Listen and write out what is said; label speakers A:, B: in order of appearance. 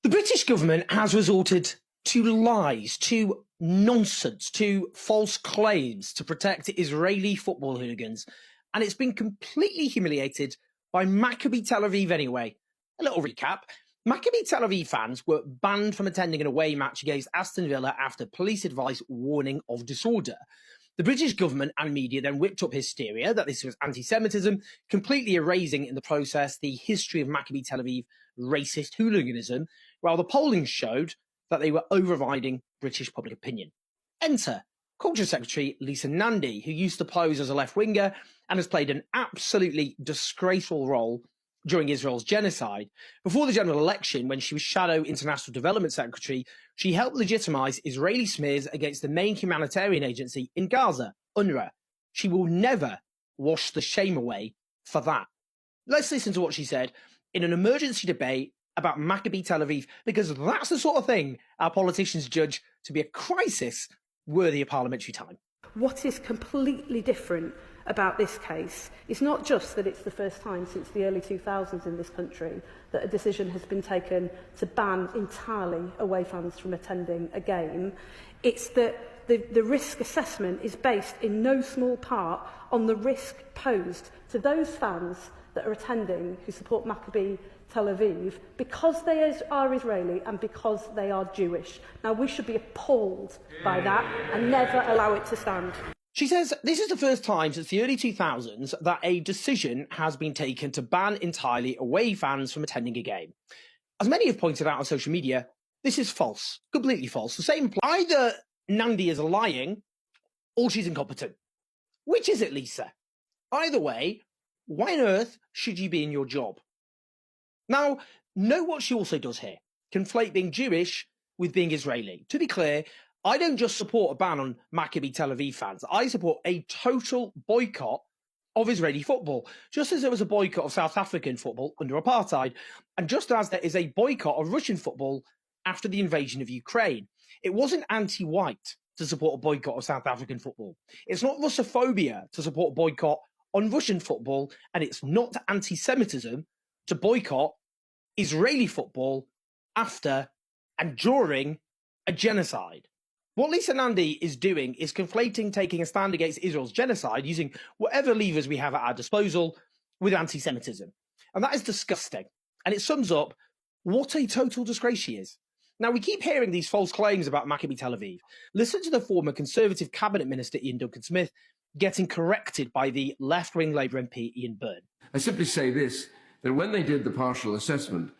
A: The British government has resorted to lies, to nonsense, to false claims to protect Israeli football hooligans, and it's been completely humiliated by Maccabi Tel Aviv anyway. A little recap. Maccabi Tel Aviv fans were banned from attending an away match against Aston Villa after police advice warning of disorder. The British government and media then whipped up hysteria that this was anti-Semitism, completely erasing in the process the history of Maccabi Tel Aviv racist hooliganism, while the polling showed that they were overriding British public opinion. Enter Culture Secretary Lisa Nandy, who used to pose as a left-winger and has played an absolutely disgraceful role during Israel's genocide. Before the general election, when she was Shadow International Development Secretary, she helped legitimize Israeli smears against the main humanitarian agency in Gaza, UNRWA. She will never wash the shame away for that. Let's listen to what she said in an emergency debate about Maccabi Tel Aviv, because that's the sort of thing our politicians judge to be a crisis worthy of parliamentary time.
B: What is completely different about this case is not just that it's the first time since the early 2000s in this country that a decision has been taken to ban entirely away fans from attending a game. It's that the risk assessment is based in no small part on the risk posed to those fans that are attending who support Maccabi Tel Aviv because they are Israeli and because they are Jewish. Now, we should be appalled by that and never allow it to stand.
A: She says this is the first time since the early 2000s that a decision has been taken to ban entirely away fans from attending a game. As many have pointed out on social media, this is false, completely false. The same either Nandy is lying or she's incompetent. Which is it, Lisa? Either way, why on earth should you be in your job? Now, know what she also does here. Conflate being Jewish with being Israeli. To be clear, I don't just support a ban on Maccabi Tel Aviv fans. I support a total boycott of Israeli football, just as there was a boycott of South African football under apartheid, and just as there is a boycott of Russian football after the invasion of Ukraine. It wasn't anti-white to support a boycott of South African football. It's not Russophobia to support a boycott on Russian football, and it's not anti-Semitism to boycott Israeli football after and during a genocide. What Lisa Nandy is doing is conflating taking a stand against Israel's genocide using whatever levers we have at our disposal with anti-Semitism. And that is disgusting. And it sums up what a total disgrace she is. Now, we keep hearing these false claims about Maccabi Tel Aviv. Listen to the former Conservative Cabinet Minister Ian Duncan-Smith getting corrected by the left-wing Labour MP Ian Byrne.
C: I simply say this, that when they did the partial assessment,